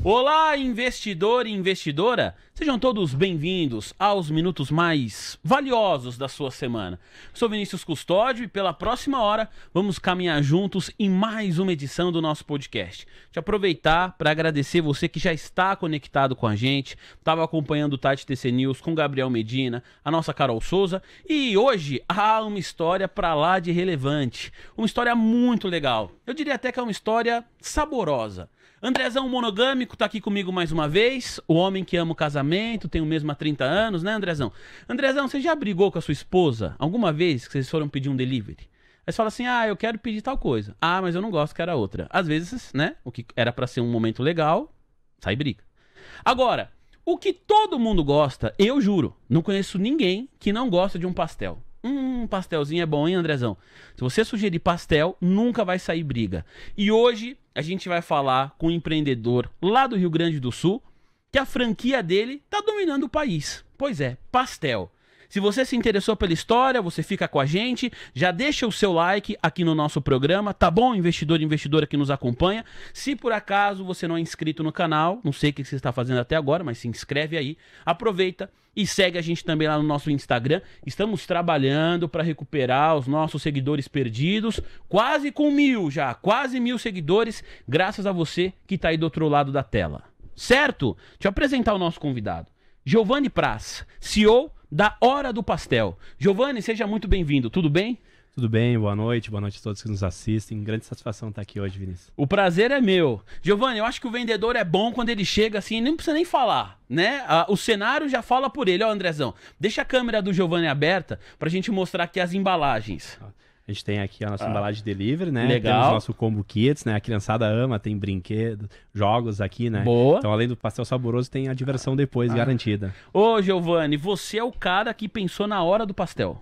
Olá, investidor e investidora! Sejam todos bem-vindos aos minutos mais valiosos da sua semana. Sou Vinícius Custódio e pela próxima hora vamos caminhar juntos em mais uma edição do nosso podcast. Te aproveitar para agradecer você que já está conectado com a gente, estava acompanhando o Tati TC News com Gabriel Medina, a nossa Carol Souza, e hoje há uma história para lá de relevante, uma história muito legal. Eu diria até que é uma história saborosa. Andrezão monogâmico tá aqui comigo mais uma vez, o homem que ama o casamento, tem o mesmo há 30 anos, né, Andrezão? Andrezão, você já brigou com a sua esposa alguma vez que vocês foram pedir um delivery? Aí você fala assim, eu quero pedir tal coisa. Mas eu não gosto, que era outra. Às vezes, né, o que era pra ser um momento legal, sai briga. Agora, o que todo mundo gosta, eu juro, não conheço ninguém que não gosta de um pastel. Pastelzinho é bom, hein, Andrezão? Se você sugerir pastel, nunca vai sair briga. E hoje a gente vai falar com um empreendedor lá do Rio Grande do Sul, que a franquia dele tá dominando o país. Pois é, pastel. Se você se interessou pela história, você fica com a gente, já deixa o seu like aqui no nosso programa, tá bom, investidor e investidora que nos acompanha? Se por acaso você não é inscrito no canal, não sei o que você está fazendo até agora, mas se inscreve aí, aproveita e segue a gente também lá no nosso Instagram. Estamos trabalhando para recuperar os nossos seguidores perdidos, quase com 1000 já, quase 1000 seguidores, graças a você que está aí do outro lado da tela. Certo? Deixa eu apresentar o nosso convidado. Giovanni Praz, CEO da Hora do Pastel. Giovanni, seja muito bem-vindo, tudo bem? Tudo bem, boa noite a todos que nos assistem. Grande satisfação estar aqui hoje, Vinícius. O prazer é meu. Giovanni, eu acho que o vendedor é bom quando ele chega assim, nem precisa nem falar, né? O cenário já fala por ele. Ó, Andrezão, deixa a câmera do Giovanni aberta pra gente mostrar aqui as embalagens. A gente tem aqui a nossa embalagem de delivery, né? Legal. Temos o nosso combo kits, né? A criançada ama, tem brinquedos, jogos aqui, né? Boa. Então, além do pastel saboroso, tem a diversão depois garantida. Ô, Giovanni, você é o cara que pensou na Hora do Pastel.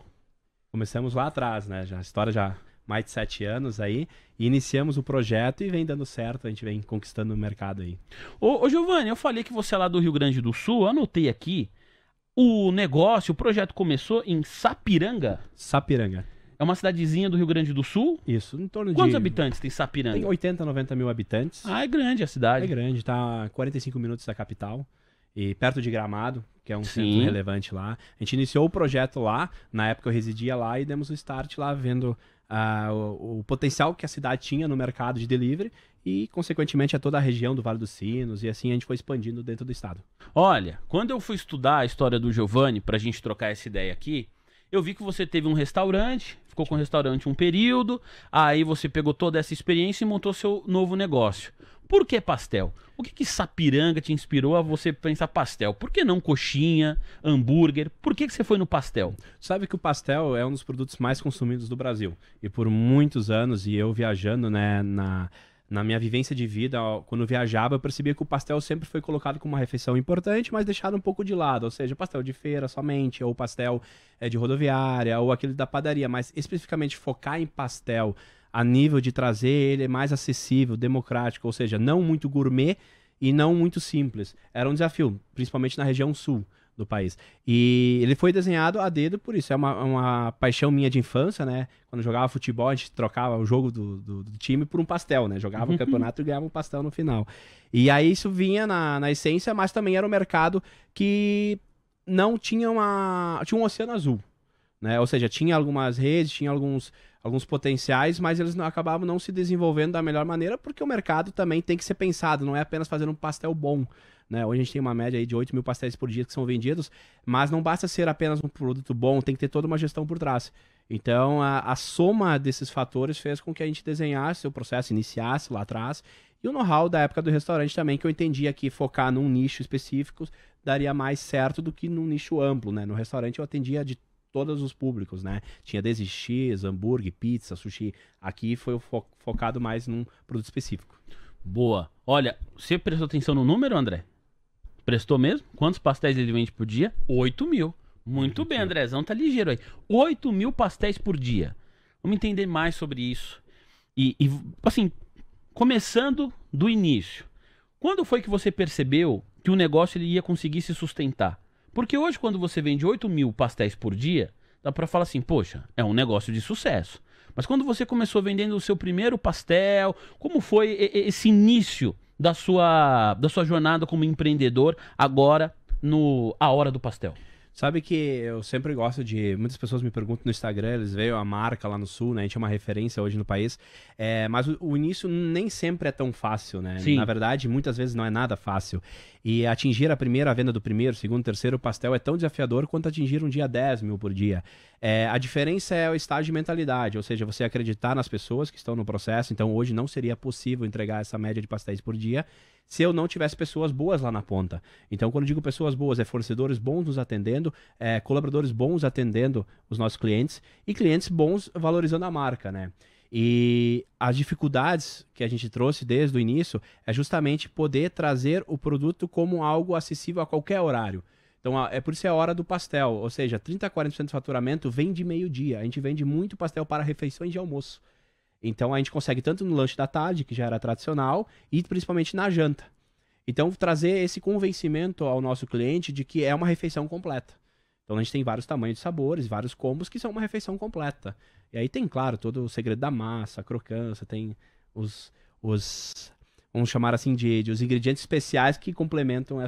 Começamos lá atrás, né? A história já há mais de 7 anos aí. E iniciamos o projeto e vem dando certo, a gente vem conquistando o mercado aí. Ô, Giovanni, eu falei que você é lá do Rio Grande do Sul, eu anotei aqui. O projeto começou em Sapiranga. Sapiranga. É uma cidadezinha do Rio Grande do Sul? Isso, em torno de... Quantos habitantes tem Sapiranga? Tem 80, 90 mil habitantes. É grande a cidade. É grande, tá a 45 minutos da capital. E perto de Gramado, que é um Sim. centro relevante lá. A gente iniciou o projeto lá, na época eu residia lá e demos o start lá, vendo o potencial que a cidade tinha no mercado de delivery e, consequentemente, a toda a região do Vale dos Sinos, e assim a gente foi expandindo dentro do estado. Olha, quando eu fui estudar a história do Giovanni, pra gente trocar essa ideia aqui, eu vi que você teve um restaurante, ficou com o restaurante um período, aí você pegou toda essa experiência e montou seu novo negócio. Por que pastel? O que Sapiranga te inspirou a você pensar pastel? Por que não coxinha, hambúrguer? Por que você foi no pastel? Sabe que o pastel é um dos produtos mais consumidos do Brasil. E por muitos anos, e eu viajando, né, na minha vivência de vida, quando eu viajava, eu percebia que o pastel sempre foi colocado como uma refeição importante, mas deixado um pouco de lado. Ou seja, pastel de feira somente, ou pastel de rodoviária, ou aquele da padaria. Mas especificamente focar em pastel a nível de trazer ele mais acessível, democrático, ou seja, não muito gourmet e não muito simples. Era um desafio, principalmente na região sul do país. E ele foi desenhado a dedo por isso. É uma paixão minha de infância, né? Quando eu jogava futebol, a gente trocava o jogo do time por um pastel, né? Jogava o campeonato e ganhava um pastel no final. E aí isso vinha na essência, mas também era um mercado que não tinha tinha um oceano azul, né? Ou seja, tinha algumas redes, tinha alguns potenciais, mas eles acabavam não se desenvolvendo da melhor maneira, porque o mercado também tem que ser pensado, não é apenas fazer um pastel bom, né? Hoje a gente tem uma média aí de 8 mil pastéis por dia que são vendidos, mas não basta ser apenas um produto bom, tem que ter toda uma gestão por trás. Então, a soma desses fatores fez com que a gente desenhasse o processo, iniciasse lá atrás, e o know-how da época do restaurante também, que eu entendia que focar num nicho específico daria mais certo do que num nicho amplo, né? No restaurante eu atendia de todos os públicos, né? Tinha desde X, hambúrguer, pizza, sushi. Aqui foi focado mais num produto específico. Boa. Olha, você prestou atenção no número, André? Prestou mesmo? Quantos pastéis ele vende por dia? 8 mil. Muito bem, Andrezão, tá ligeiro aí. 8 mil pastéis por dia. Vamos entender mais sobre isso. E assim, começando do início. Quando foi que você percebeu que o negócio ele ia conseguir se sustentar? Porque hoje, quando você vende 8 mil pastéis por dia, dá pra falar assim, poxa, é um negócio de sucesso. Mas quando você começou vendendo o seu primeiro pastel, como foi esse início da sua jornada como empreendedor agora no A Hora do Pastel? Sabe que eu sempre gosto de... Muitas pessoas me perguntam no Instagram, eles veem a marca lá no Sul, né? A gente é uma referência hoje no país. Mas o início nem sempre é tão fácil, né? Sim. Na verdade, muitas vezes não é nada fácil. E atingir a venda do primeiro, segundo, terceiro pastel é tão desafiador quanto atingir um dia 10 mil por dia. A diferença é o estágio de mentalidade, ou seja, você acreditar nas pessoas que estão no processo. Então, hoje não seria possível entregar essa média de pastéis por dia se eu não tivesse pessoas boas lá na ponta. Então, quando eu digo pessoas boas, é fornecedores bons nos atendendo, colaboradores bons atendendo os nossos clientes e clientes bons valorizando a marca, né? E as dificuldades que a gente trouxe desde o início é justamente poder trazer o produto como algo acessível a qualquer horário. Então, por isso é a hora do pastel, ou seja, 30% a 40% do faturamento vem de meio-dia. A gente vende muito pastel para refeições de almoço. Então, a gente consegue tanto no lanche da tarde, que já era tradicional, e principalmente na janta. Então, trazer esse convencimento ao nosso cliente de que é uma refeição completa. Então, a gente tem vários tamanhos de sabores, vários combos que são uma refeição completa. E aí tem, claro, todo o segredo da massa, a crocância, tem os vamos chamar assim, os ingredientes especiais que complementam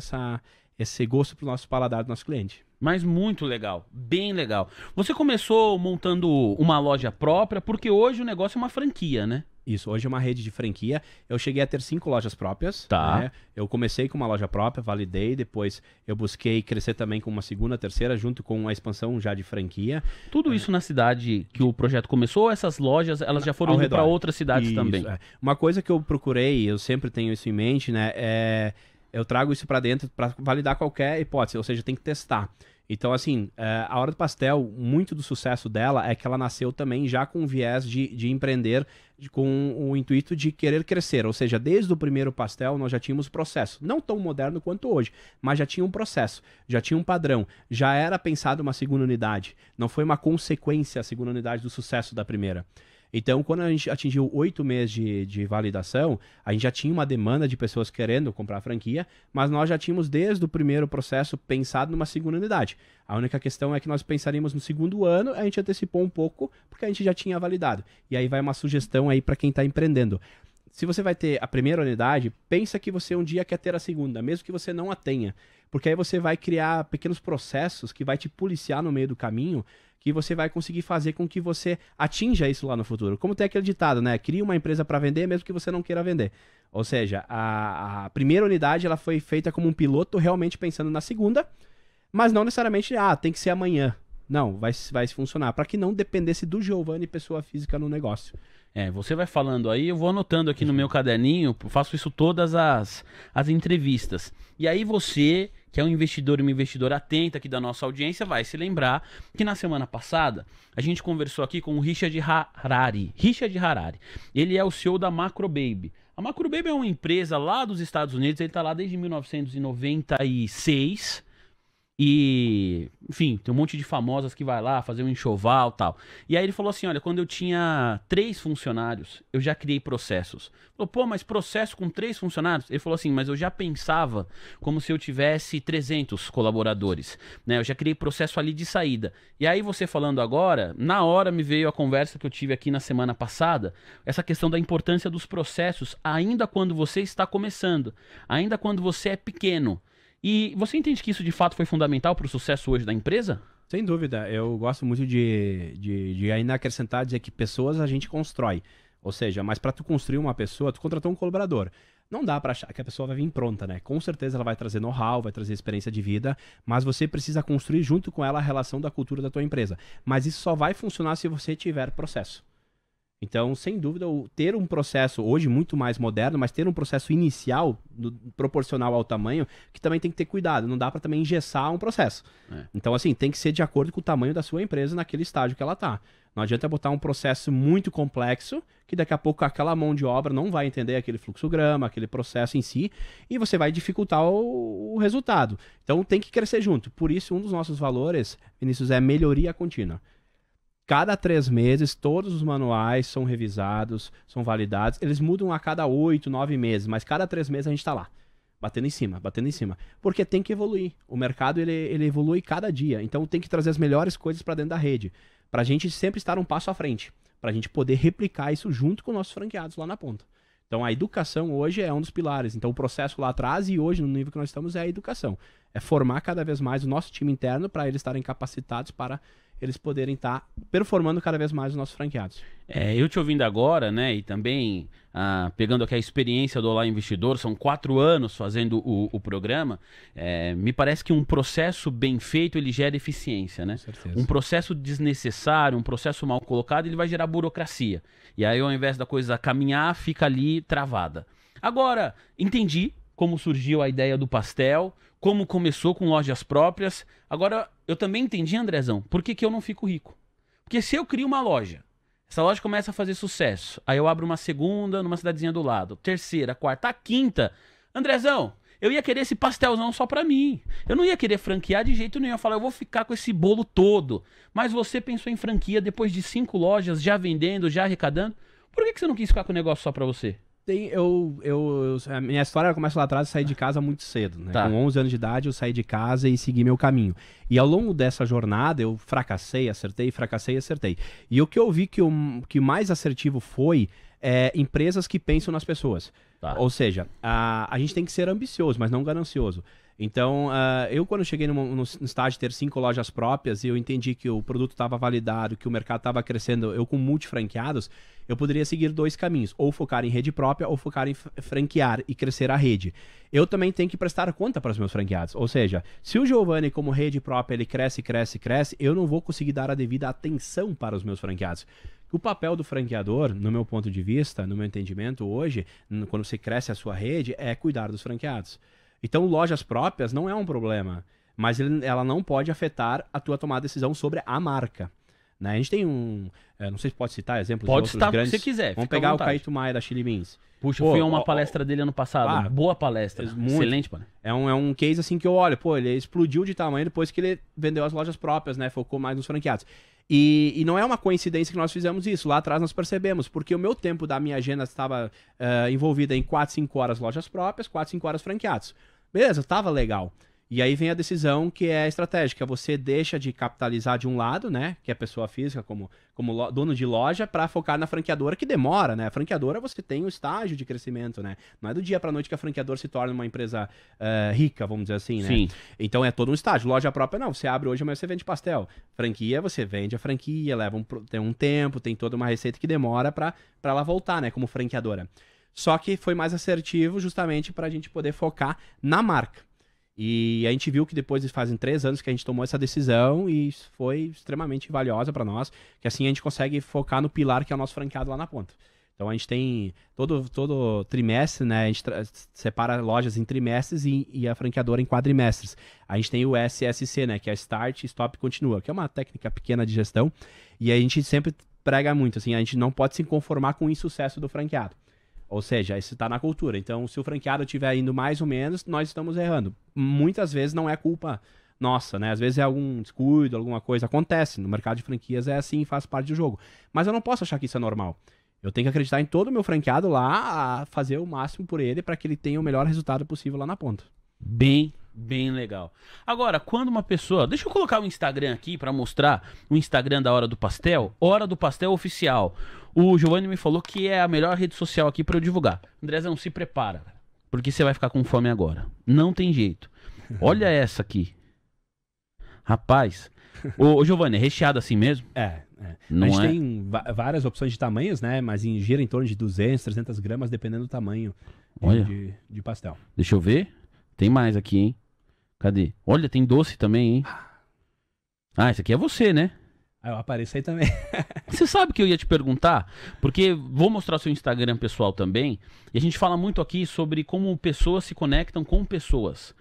esse gosto para o nosso paladar do nosso cliente. Mas muito legal, bem legal. Você começou montando uma loja própria, porque hoje o negócio é uma franquia, né? Isso, hoje é uma rede de franquia. Eu cheguei a ter 5 lojas próprias. Tá. Né? Eu comecei com uma loja própria, validei, depois eu busquei crescer também com uma segunda, terceira, junto com a expansão já de franquia. Tudo isso na cidade que o projeto começou, essas lojas, elas já foram indo para outras cidades isso, também? Uma coisa que eu procurei, eu sempre tenho isso em mente, né? Eu trago isso para dentro para validar qualquer hipótese, ou seja, tem que testar. Então, assim, a Hora do Pastel, muito do sucesso dela é que ela nasceu também já com o viés de empreender, com o intuito de querer crescer. Ou seja, desde o primeiro pastel nós já tínhamos processo. Não tão moderno quanto hoje, mas já tinha um processo, já tinha um padrão. Já era pensado uma segunda unidade. Não foi uma consequência a segunda unidade do sucesso da primeira. Então, quando a gente atingiu 8 meses de validação, a gente já tinha uma demanda de pessoas querendo comprar a franquia, mas nós já tínhamos, desde o primeiro processo, pensado numa segunda unidade. A única questão é que nós pensaríamos no segundo ano, a gente antecipou um pouco, porque a gente já tinha validado. E aí vai uma sugestão aí para quem está empreendendo. Se você vai ter a primeira unidade, pensa que você um dia quer ter a segunda, mesmo que você não a tenha. Porque aí você vai criar pequenos processos que vai te policiar no meio do caminho, que você vai conseguir fazer com que você atinja isso lá no futuro. Como tem aquele ditado, né? Cria uma empresa para vender, mesmo que você não queira vender. Ou seja, a primeira unidade ela foi feita como um piloto, realmente pensando na segunda, mas não necessariamente, tem que ser amanhã. Não, vai funcionar. Para que não dependesse do Giovanni, pessoa física, no negócio. Você vai falando aí, eu vou anotando aqui no meu caderninho, faço isso todas as entrevistas. E aí você, que é um investidor e uma investidora atenta aqui da nossa audiência, vai se lembrar que na semana passada a gente conversou aqui com o Richard Harari. Ele é o CEO da Macrobaby. A Macrobaby é uma empresa lá dos Estados Unidos, ele está lá desde 1996. E, enfim, tem um monte de famosas que vai lá fazer um enxoval e tal. E aí ele falou assim, olha, quando eu tinha 3 funcionários, eu já criei processos. Falou, pô, mas processo com 3 funcionários? Ele falou assim, mas eu já pensava como se eu tivesse 300 colaboradores, né? Eu já criei processo ali de saída. E aí você falando agora, na hora me veio a conversa que eu tive aqui na semana passada, essa questão da importância dos processos, ainda quando você está começando, ainda quando você é pequeno. E você entende que isso de fato foi fundamental para o sucesso hoje da empresa? Sem dúvida, eu gosto muito de ainda acrescentar, dizer que pessoas a gente constrói. Ou seja, mas para tu construir uma pessoa, tu contratou um colaborador. Não dá para achar que a pessoa vai vir pronta, né? Com certeza ela vai trazer know-how, vai trazer experiência de vida, mas você precisa construir junto com ela a relação da cultura da tua empresa. Mas isso só vai funcionar se você tiver processo. Então, sem dúvida, ter um processo hoje muito mais moderno, mas ter um processo inicial proporcional ao tamanho, que também tem que ter cuidado. Não dá para também engessar um processo. Então, assim, tem que ser de acordo com o tamanho da sua empresa naquele estágio que ela está. Não adianta botar um processo muito complexo, que daqui a pouco aquela mão de obra não vai entender aquele fluxograma, aquele processo em si, e você vai dificultar o resultado. Então, tem que crescer junto. Por isso, um dos nossos valores, Vinícius, é melhoria contínua. Cada 3 meses, todos os manuais são revisados, são validados. Eles mudam a cada 8, 9 meses, mas cada 3 meses a gente está lá, batendo em cima. Porque tem que evoluir. O mercado, ele evolui cada dia. Então, tem que trazer as melhores coisas para dentro da rede. Para a gente sempre estar um passo à frente. Para a gente poder replicar isso junto com nossos franqueados lá na ponta. Então a educação hoje é um dos pilares. Então o processo lá atrás e hoje no nível que nós estamos é a educação. É formar cada vez mais o nosso time interno para eles estarem capacitados para eles poderem estar performando cada vez mais os nossos franqueados. Eu te ouvindo agora, né, e também pegando aqui a experiência do Olá Investidor, são 4 anos fazendo o programa, me parece que um processo bem feito, ele gera eficiência, né? Com certeza. Um processo desnecessário, um processo mal colocado, ele vai gerar burocracia. E aí, ao invés da coisa caminhar, fica ali travada. Agora, entendi como surgiu a ideia do pastel, como começou com lojas próprias. Agora, eu também entendi, Andrezão, por que eu não fico rico. Porque se eu crio uma loja, essa loja começa a fazer sucesso, aí eu abro uma segunda numa cidadezinha do lado, terceira, quarta, a quinta. Andrezão, eu ia querer esse pastelzão só pra mim. Eu não ia querer franquear de jeito nenhum. Eu ia falar, eu vou ficar com esse bolo todo. Mas você pensou em franquia depois de 5 lojas, já vendendo, já arrecadando. Por que você não quis ficar com o negócio só pra você? A minha história começa lá atrás, eu saí de casa muito cedo, né? Tá. Com 11 anos de idade eu saí de casa e segui meu caminho. E ao longo dessa jornada eu fracassei, acertei, fracassei, acertei. E o que eu vi que o que mais assertivo foi empresas que pensam nas pessoas. Tá. Ou seja, a gente tem que ser ambicioso, mas não ganancioso. Então, eu quando cheguei no estágio de ter 5 lojas próprias e eu entendi que o produto estava validado, que o mercado estava crescendo, eu com multifranqueados, eu poderia seguir 2 caminhos, ou focar em rede própria ou focar em franquear e crescer a rede. Eu também tenho que prestar conta para os meus franqueados, ou seja, se o Giovanni como rede própria ele cresce, eu não vou conseguir dar a devida atenção para os meus franqueados. O papel do franqueador, no meu ponto de vista, no meu entendimento hoje, quando você cresce a sua rede, é cuidar dos franqueados. Então, lojas próprias não é um problema, mas ela não pode afetar a tua tomada de decisão sobre a marca. Né? A gente tem não sei se pode citar exemplos Pode de outros citar grandes. se você quiser. Vamos fica à pegar o vontade. Caíto Maia da Chili Beans. Puxa, eu fui a uma palestra dele ano passado. Boa palestra. Muito. Excelente palestra. É um case assim que eu olho, ele explodiu de tamanho depois que ele vendeu as lojas próprias, né? Focou mais nos franqueados. E não é uma coincidência que nós fizemos isso. Lá atrás nós percebemos, porque o meu tempo da minha agenda estava envolvida em 4, 5 horas lojas próprias, 4, 5 horas franqueados. Beleza, tava legal. E aí vem a decisão que é estratégica. Você deixa de capitalizar de um lado, né? Que é a pessoa física como dono de loja, para focar na franqueadora, que demora, né? A franqueadora você tem um estágio de crescimento, né? Não é do dia para noite que a franqueadora se torna uma empresa rica, vamos dizer assim, né? Sim. Então é todo um estágio. Loja própria não. Você abre hoje, amanhã você vende pastel. Franquia, você vende a franquia, tem um tempo, tem toda uma receita que demora para ela voltar, né? Como franqueadora. Só que foi mais assertivo justamente para a gente poder focar na marca. E a gente viu que depois fazem 3 anos que a gente tomou essa decisão e foi extremamente valiosa para nós, que assim a gente consegue focar no pilar que é o nosso franqueado lá na ponta. Então a gente tem todo trimestre, né? A gente separa lojas em trimestres e a franqueadora em quadrimestres. A gente tem o SSC, né? Que é Start, Stop e Continua, que é uma técnica pequena de gestão. E a gente sempre prega muito, assim, a gente não pode se conformar com o insucesso do franqueado. Ou seja, isso está na cultura. Então, se o franqueado estiver indo mais ou menos, nós estamos errando. Muitas vezes não é culpa nossa, né? Às vezes é algum descuido, alguma coisa. Acontece. No mercado de franquias é assim, faz parte do jogo. Mas eu não posso achar que isso é normal. Eu tenho que acreditar em todo o meu franqueado lá, a fazer o máximo por ele para que ele tenha o melhor resultado possível lá na ponta. Bem legal. Agora, quando uma pessoa... Deixa eu colocar o Instagram aqui para mostrar o Instagram da Hora do Pastel. Hora do Pastel Oficial. O Giovanni me falou que é a melhor rede social aqui para eu divulgar. Andrezão, se prepara, porque você vai ficar com fome agora. Não tem jeito. Olha essa aqui. Rapaz. Ô Giovanni, é recheado assim mesmo? Não a gente é? tem várias opções de tamanhos, né? Mas gira em torno de 200, 300 gramas, dependendo do tamanho de pastel. Deixa eu ver. Tem mais aqui, hein? Cadê? Olha, tem doce também, hein? Ah, esse aqui é você, né? Eu apareço aí também. Você sabe que eu ia te perguntar? Porque vou mostrar o seu Instagram pessoal também. E a gente fala muito aqui sobre como pessoas se conectam com pessoas.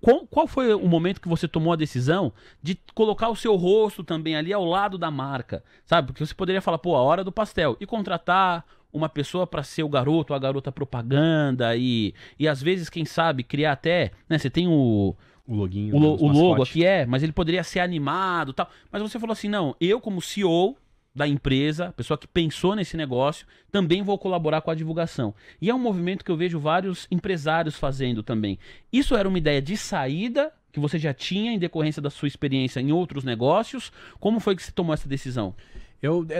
Qual foi o momento que você tomou a decisão de colocar o seu rosto também ali ao lado da marca? Sabe? Porque você poderia falar, pô, a Hora do Pastel. E contratar uma pessoa para ser o garoto ou a garota propaganda. E às vezes, quem sabe, criar até... Né, você tem o loginho, o logo aqui mas ele poderia ser animado e tal. Mas você falou assim, não, eu como CEO da empresa, pessoa que pensou nesse negócio, também vou colaborar com a divulgação. E é um movimento que eu vejo vários empresários fazendo também. Isso era uma ideia de saída que você já tinha em decorrência da sua experiência em outros negócios? Como foi que você tomou essa decisão?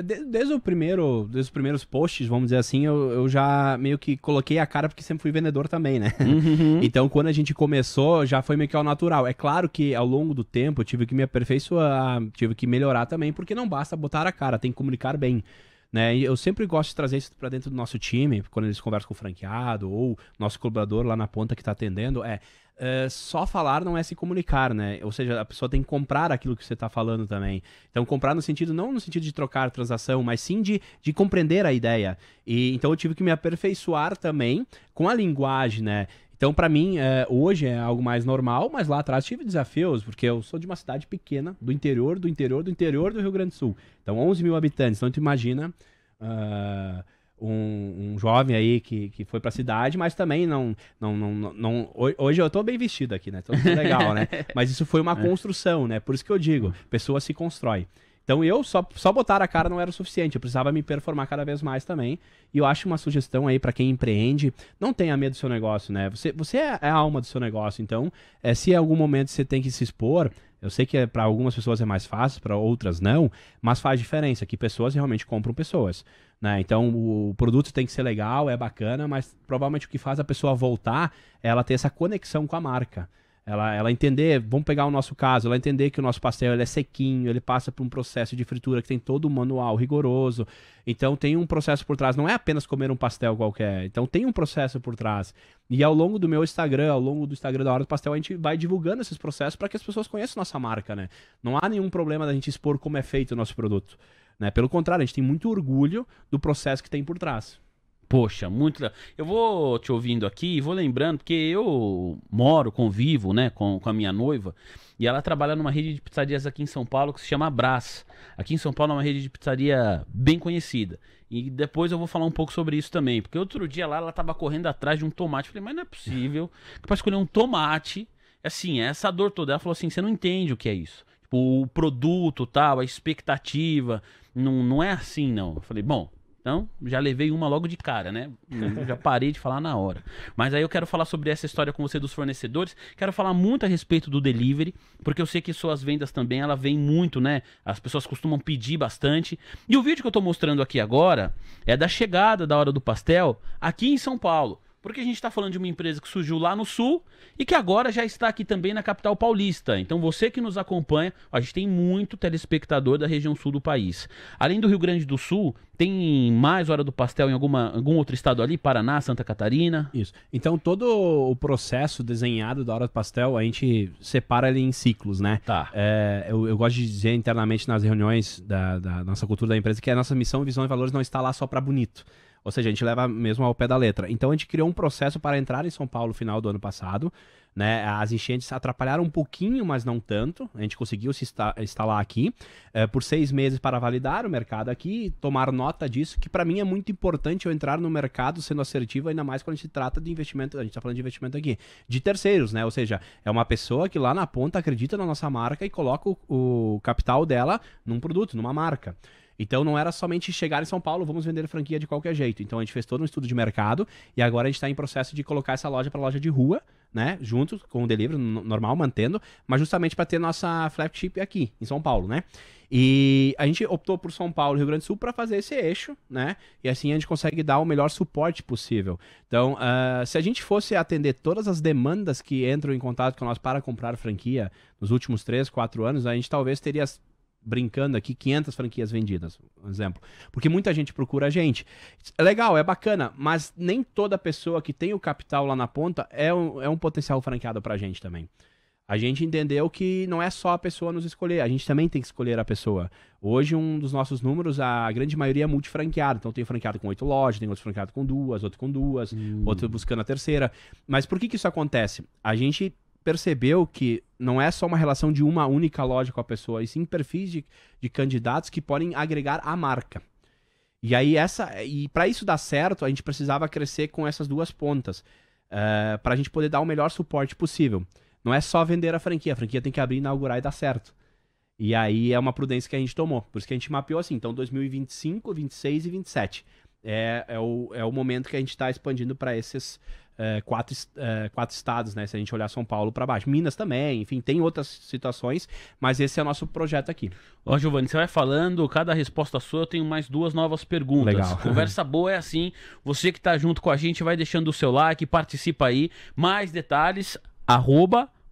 Desde os primeiros posts, vamos dizer assim, eu já meio que coloquei a cara, porque sempre fui vendedor também, né? Uhum. Então, quando a gente começou, já foi meio que ao natural. É claro que ao longo do tempo eu tive que me aperfeiçoar, tive que melhorar também, porque não basta botar a cara, tem que comunicar bem. Né? E eu sempre gosto de trazer isso para dentro do nosso time, quando eles conversam com o franqueado ou nosso colaborador lá na ponta que está atendendo, só falar não é se comunicar, né? Ou seja, a pessoa tem que comprar aquilo que você está falando também. Então, comprar no sentido, não no sentido de trocar transação, mas sim de compreender a ideia. E então eu tive que me aperfeiçoar também com a linguagem, né? Então, para mim, hoje é algo mais normal, mas lá atrás tive desafios, porque eu sou de uma cidade pequena, do interior do Rio Grande do Sul. Então, 11 mil habitantes. Então, tu imagina um jovem aí que foi pra cidade, mas também não. Hoje eu tô bem vestido aqui, né? Tô legal, né? Mas isso foi uma construção, né? Por isso que eu digo, pessoa se constrói. Então eu só botar a cara não era o suficiente, eu precisava me performar cada vez mais também. E eu acho uma sugestão aí para quem empreende, não tenha medo do seu negócio, né? Você é a alma do seu negócio, então se em algum momento você tem que se expor, eu sei que para algumas pessoas é mais fácil, para outras não, mas faz diferença, que pessoas realmente compram pessoas, né? Então o produto tem que ser legal, é bacana, mas provavelmente o que faz a pessoa voltar é ela ter essa conexão com a marca. Ela entender, vamos pegar o nosso caso, ela entender que o nosso pastel ele é sequinho, ele passa por um processo de fritura que tem todo um manual rigoroso. Então tem um processo por trás, não é apenas comer um pastel qualquer. Então tem um processo por trás. E ao longo do meu Instagram, ao longo do Instagram da Hora do Pastel, a gente vai divulgando esses processos para que as pessoas conheçam nossa marca, né? Não há nenhum problema da gente expor como é feito o nosso produto, né? Pelo contrário, a gente tem muito orgulho do processo que tem por trás. Poxa, muito legal. Eu vou te ouvindo aqui e vou lembrando, porque eu convivo, né, com a minha noiva, e ela trabalha numa rede de pizzarias aqui em São Paulo que se chama Brás. Aqui em São Paulo é uma rede de pizzaria bem conhecida. E depois eu vou falar um pouco sobre isso também, porque outro dia lá ela tava correndo atrás de um tomate. Eu falei, mas não é possível que para escolher um tomate, assim, essa dor toda. Ela falou assim, você não entende o que é isso. Tipo, o produto, tal, a expectativa, não é assim, não. Eu falei, bom, então, já levei uma logo de cara, né? Eu já parei de falar na hora. Mas aí eu quero falar sobre essa história com você dos fornecedores. Quero falar muito a respeito do delivery, porque eu sei que suas vendas também, ela vem muito, né? As pessoas costumam pedir bastante. E o vídeo que eu tô mostrando aqui agora é da chegada da Hora do Pastel aqui em São Paulo. Porque a gente está falando de uma empresa que surgiu lá no Sul e que agora já está aqui também na capital paulista. Então você que nos acompanha, a gente tem muito telespectador da região sul do país. Além do Rio Grande do Sul, tem mais Hora do Pastel em algum outro estado ali? Paraná, Santa Catarina? Isso. Então todo o processo desenhado da Hora do Pastel, a gente separa ele em ciclos, né? Tá. Eu gosto de dizer internamente nas reuniões da nossa cultura da empresa que a nossa missão, visão e valores não está lá só para bonito. Ou seja, a gente leva mesmo ao pé da letra. Então a gente criou um processo para entrar em São Paulo no final do ano passado, né? As enchentes atrapalharam um pouquinho, mas não tanto. A gente conseguiu se instalar aqui por 6 meses para validar o mercado aqui, tomar nota disso, que para mim é muito importante eu entrar no mercado sendo assertivo, ainda mais quando a gente trata de investimento, a gente está falando de investimento aqui, de terceiros, né? Ou seja, é uma pessoa que lá na ponta acredita na nossa marca e coloca o capital dela num produto, numa marca. Então não era somente chegar em São Paulo, vamos vender franquia de qualquer jeito. Então a gente fez todo um estudo de mercado e agora a gente está em processo de colocar essa loja para loja de rua, né? Junto com o delivery normal, mantendo, mas justamente para ter nossa flagship aqui em São Paulo, né? E a gente optou por São Paulo e Rio Grande do Sul para fazer esse eixo, né? E assim a gente consegue dar o melhor suporte possível. Então, se a gente fosse atender todas as demandas que entram em contato com nós para comprar franquia nos últimos 3, 4 anos, a gente talvez teria, brincando aqui, 500 franquias vendidas, por exemplo. Porque muita gente procura a gente. É legal, é bacana, mas nem toda pessoa que tem o capital lá na ponta é um potencial franqueado pra gente também. A gente entendeu que não é só a pessoa nos escolher, a gente também tem que escolher a pessoa. Hoje, um dos nossos números, a grande maioria é multifranqueado. Então, tem franqueado com 8 lojas, tem outro franqueado com 2, outro com 2, outro buscando a terceira. Mas por que isso acontece? A gente percebeu que não é só uma relação de uma única loja com a pessoa, e sim perfis de candidatos que podem agregar a marca. E aí para isso dar certo, a gente precisava crescer com essas duas pontas, para a gente poder dar o melhor suporte possível. Não é só vender a franquia tem que abrir, inaugurar e dar certo. E aí é uma prudência que a gente tomou, por isso que a gente mapeou assim, então 2025, 26 e 27. é o momento que a gente está expandindo para esses quatro estados, né? Se a gente olhar São Paulo para baixo. Minas também, enfim, tem outras situações, mas esse é o nosso projeto aqui. Ó, Giovanni, você vai falando, cada resposta sua eu tenho mais 2 novas perguntas. Legal. Conversa boa é assim, você que tá junto com a gente vai deixando o seu like, participa aí. Mais detalhes,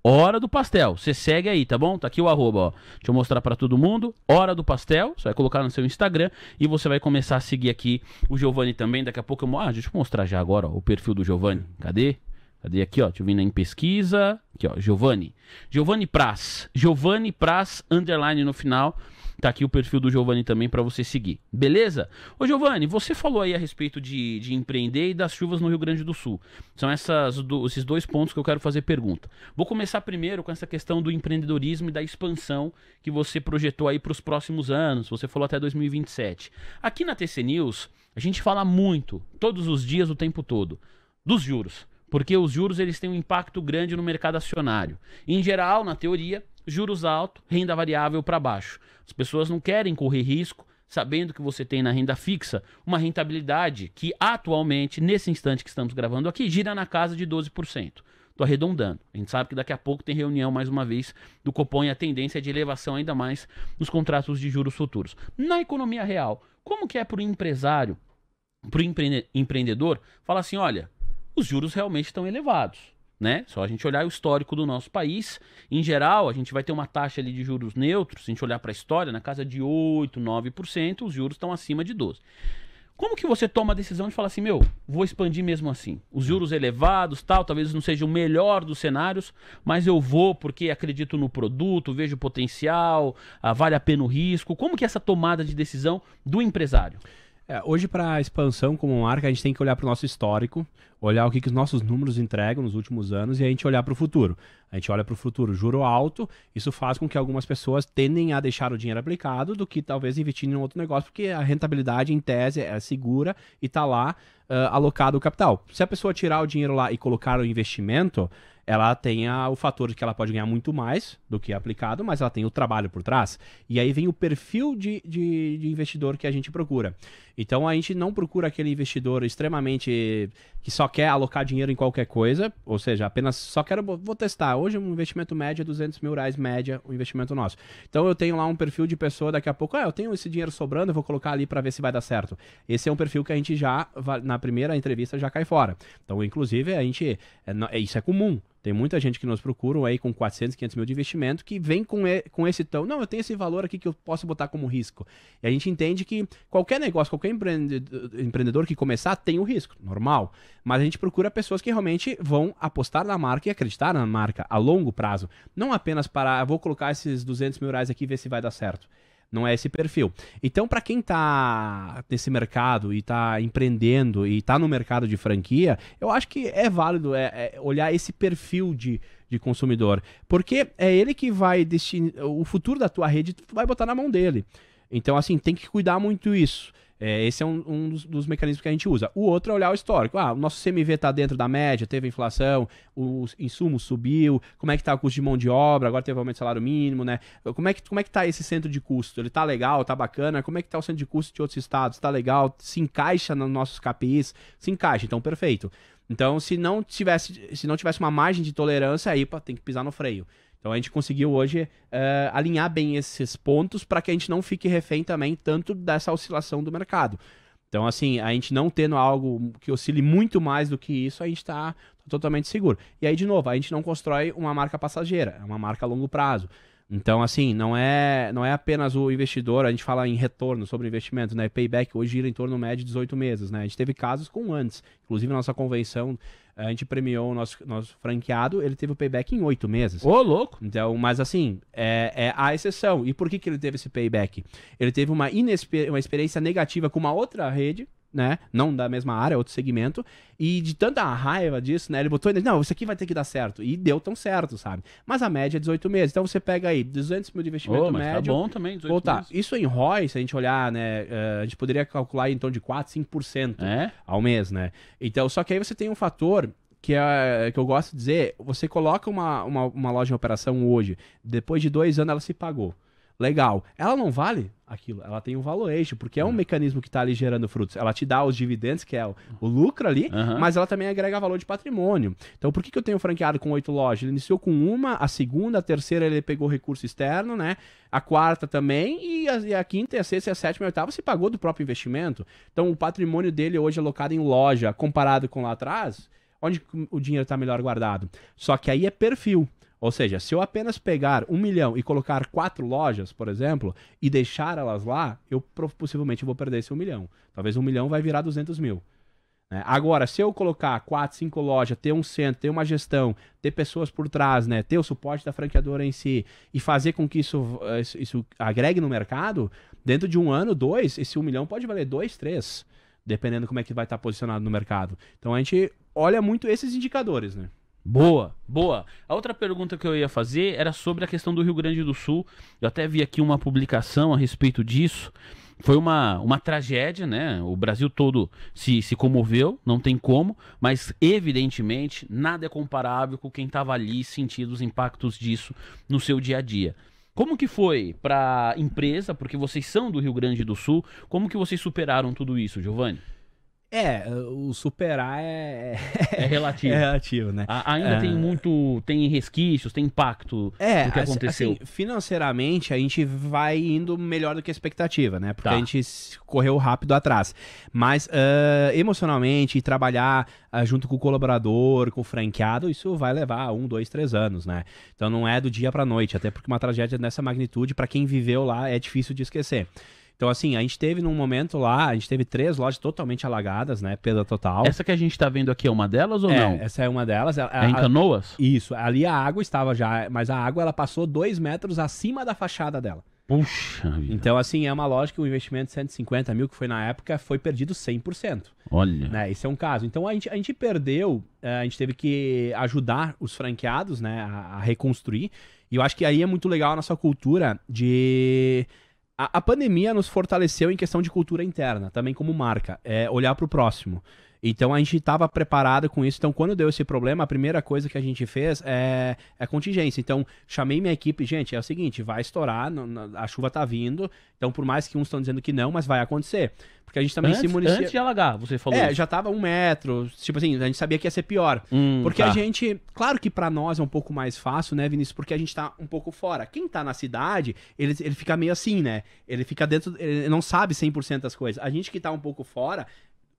@Hora do Pastel. Você segue aí, tá bom? Tá aqui o arroba, ó. Deixa eu mostrar pra todo mundo. Hora do Pastel. Você vai colocar no seu Instagram e você vai começar a seguir aqui o Giovanni também. Daqui a pouco deixa eu mostrar já agora, ó, o perfil do Giovanni. Cadê? Cadê aqui, ó? Deixa eu vir em pesquisa. Aqui, ó, Giovanni. Giovanni Praz. Giovanni Praz, _ no final. Tá aqui o perfil do Giovanni também para você seguir. Beleza? Ô Giovanni, você falou aí a respeito de empreender e das chuvas no Rio Grande do Sul. São esses 2 pontos que eu quero fazer pergunta. Vou começar primeiro com essa questão do empreendedorismo e da expansão que você projetou aí para os próximos anos. Você falou até 2027. Aqui na TC News, a gente fala muito, todos os dias, o tempo todo, dos juros. Porque os juros eles têm um impacto grande no mercado acionário. Em geral, na teoria, juros altos, renda variável para baixo. As pessoas não querem correr risco, sabendo que você tem na renda fixa uma rentabilidade que atualmente, nesse instante que estamos gravando aqui, gira na casa de 12%. Estou arredondando. A gente sabe que daqui a pouco tem reunião, mais uma vez, do Copom e a tendência é de elevação ainda mais nos contratos de juros futuros. Na economia real, como que é para o empresário, para o empreendedor, falar assim, olha, os juros realmente estão elevados. Né? Só a gente olhar o histórico do nosso país, em geral, a gente vai ter uma taxa ali de juros neutros, se a gente olhar para a história, na casa de 8%, 9%, os juros estão acima de 12%. Como que você toma a decisão de falar assim, vou expandir mesmo assim? Os juros elevados, talvez não seja o melhor dos cenários, mas eu vou porque acredito no produto, vejo potencial, vale a pena o risco. Como que é essa tomada de decisão do empresário? Hoje, para a expansão como marca, a gente tem que olhar para o nosso histórico, olhar o que os nossos números entregam nos últimos anos e a gente olhar para o futuro. A gente olha para o futuro, juro alto, isso faz com que algumas pessoas tendem a deixar o dinheiro aplicado do que talvez investir em outro negócio, porque a rentabilidade, em tese, é segura e está lá alocado o capital. Se a pessoa tirar o dinheiro lá e colocar o investimento, ela tem o fator de que ela pode ganhar muito mais do que aplicado, mas ela tem o trabalho por trás. E aí vem o perfil de investidor que a gente procura. Então a gente não procura aquele investidor extremamente que só quer alocar dinheiro em qualquer coisa, ou seja, apenas só vou testar. Hoje um investimento médio é R$200 mil média, o investimento nosso. Então eu tenho lá um perfil de pessoa, daqui a pouco, eu tenho esse dinheiro sobrando, eu vou colocar ali para ver se vai dar certo. Esse é um perfil que a gente já, na primeira entrevista, já cai fora. Então, inclusive, isso é comum. Tem muita gente que nos procura aí com 400, 500 mil de investimento que vem com esse tão, não, eu tenho esse valor aqui que eu posso botar como risco. E a gente entende que qualquer negócio, qualquer empreendedor que começar tem o risco, normal. Mas a gente procura pessoas que realmente vão apostar na marca e acreditar na marca a longo prazo. Não apenas vou colocar esses R$200 mil aqui e ver se vai dar certo. Não é esse perfil. Então, para quem está nesse mercado e está empreendendo e está no mercado de franquia, eu acho que é válido olhar esse perfil de consumidor. Porque é ele que vai o futuro da tua rede, tu vai botar na mão dele. Então, assim, tem que cuidar muito isso. Esse é um dos mecanismos que a gente usa. O outro é olhar o histórico. O nosso CMV está dentro da média, teve inflação, o insumo subiu, como é que está o custo de mão de obra, agora teve aumento do salário mínimo, né? Como é que está esse centro de custo? Ele está legal, está bacana? Como é que está o centro de custo de outros estados? Está legal? Se encaixa nos nossos KPIs? Se encaixa, então perfeito. Então, se não tivesse uma margem de tolerância, aí tem que pisar no freio. Então a gente conseguiu hoje alinhar bem esses pontos para que a gente não fique refém também tanto dessa oscilação do mercado. Então, assim, a gente não tendo algo que oscile muito mais do que isso, a gente está totalmente seguro. E aí, de novo, a gente não constrói uma marca passageira, é uma marca a longo prazo. Então, assim, não é apenas o investidor, a gente fala em retorno sobre investimento, né? Payback hoje gira em torno médio de 18 meses, né? A gente teve casos com antes. Inclusive, na nossa convenção, a gente premiou o nosso franqueado, ele teve o payback em 8 meses. Ô, louco! Então, mas assim, é a exceção. E por que ele teve esse payback? Ele teve uma experiência negativa com uma outra rede, né? Não da mesma área, outro segmento. E de tanta raiva disso, né? Ele botou, não, isso aqui vai ter que dar certo. E deu tão certo, sabe? Mas a média é 18 meses. Então você pega aí 200 mil de investimento médio. Tá bom também, 18 meses. Isso em ROI, se a gente olhar, né? A gente poderia calcular em torno de 4, 5% ao mês, né? Então, só que aí você tem um fator que eu gosto de dizer, você coloca uma loja em operação hoje, depois de 2 anos ela se pagou. legal. Ela não vale aquilo, ela tem um valuation, porque é um mecanismo que está ali gerando frutos. Ela te dá os dividendos, que é o lucro ali, mas ela também agrega valor de patrimônio. Então, por que eu tenho franqueado com 8 lojas? Ele iniciou com uma, a segunda, a terceira ele pegou recurso externo, né? A quarta também, e a quinta, a sexta, a sétima e a oitava se pagou do próprio investimento. Então, o patrimônio dele hoje alocado em loja, comparado com lá atrás, onde o dinheiro está melhor guardado. Só que aí é perfil. Ou seja, se eu apenas pegar 1 milhão e colocar 4 lojas, por exemplo, e deixar elas lá, eu possivelmente vou perder esse 1 milhão. Talvez 1 milhão vai virar 200 mil. Né? Agora, se eu colocar 4, 5 lojas, ter um centro, ter uma gestão, ter pessoas por trás, né? Ter o suporte da franqueadora em si e fazer com que isso agregue no mercado, dentro de 1 ano, 2, esse 1 milhão pode valer 2, 3, dependendo como é que vai estar posicionado no mercado. Então a gente olha muito esses indicadores, né? Boa, boa. A outra pergunta que eu ia fazer era sobre a questão do Rio Grande do Sul. Eu até vi aqui uma publicação a respeito disso. Foi uma tragédia, né? O Brasil todo se comoveu, não tem como, mas evidentemente nada é comparável com quem estava ali sentindo os impactos disso no seu dia a dia. Como que foi para a empresa, porque vocês são do Rio Grande do Sul, como que vocês superaram tudo isso, Giovanni? O superar é relativo. É relativo, né? Ainda tem resquícios, tem impacto do que aconteceu. Assim, financeiramente, a gente vai indo melhor do que a expectativa, né? Porque a gente correu rápido atrás. Mas, emocionalmente, trabalhar junto com o colaborador, com o franqueado, isso vai levar 1, 2, 3 anos, né? Então não é do dia pra noite, até porque uma tragédia dessa magnitude, para quem viveu lá, é difícil de esquecer. Então, assim, a gente teve num momento lá, a gente teve 3 lojas totalmente alagadas, né? Perda total. Essa que a gente tá vendo aqui é uma delas ou não? Essa é uma delas. É em Canoas? Isso. Ali a água estava já, mas a água ela passou 2 metros acima da fachada dela. Puxa vida. Então, assim, é uma loja que o investimento de 150 mil, que foi na época, foi perdido 100%. Olha. Né? Esse é um caso. Então, a gente perdeu, a gente teve que ajudar os franqueados, né, a reconstruir. E eu acho que aí é muito legal a nossa cultura de... A pandemia nos fortaleceu em questão de cultura interna, também como marca, olhar para o próximo. Então a gente estava preparado com isso. Então quando deu esse problema, a primeira coisa que a gente fez é a contingência. Então chamei minha equipe, gente, é o seguinte, vai estourar, a chuva tá vindo, então por mais que uns estão dizendo que não, mas vai acontecer. Porque a gente também se municia... Antes de alagar, você falou isso. Já tava 1 metro, tipo assim, a gente sabia que ia ser pior. Porque a gente, claro que para nós é um pouco mais fácil, né, Vinícius, porque a gente tá um pouco fora. Quem tá na cidade, ele fica meio assim, né, ele fica dentro, ele não sabe 100% das coisas. A gente que tá um pouco fora,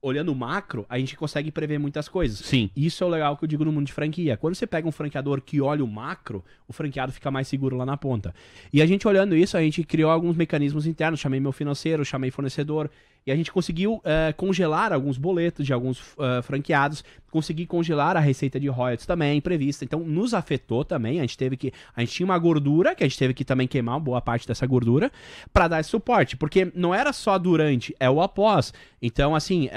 olhando o macro, a gente consegue prever muitas coisas. Sim. Isso é o legal que eu digo no mundo de franquia. Quando você pega um franqueador que olha o macro, o franqueado fica mais seguro lá na ponta. E a gente olhando isso, a gente criou alguns mecanismos internos. Chamei meu financeiro, chamei fornecedor. E a gente conseguiu congelar alguns boletos de alguns franqueados. Consegui congelar a receita de royalties também, prevista. Então, nos afetou também. A gente tinha uma gordura, que a gente teve que também queimar boa parte dessa gordura, para dar esse suporte. Porque não era só durante, é o após. Então, assim,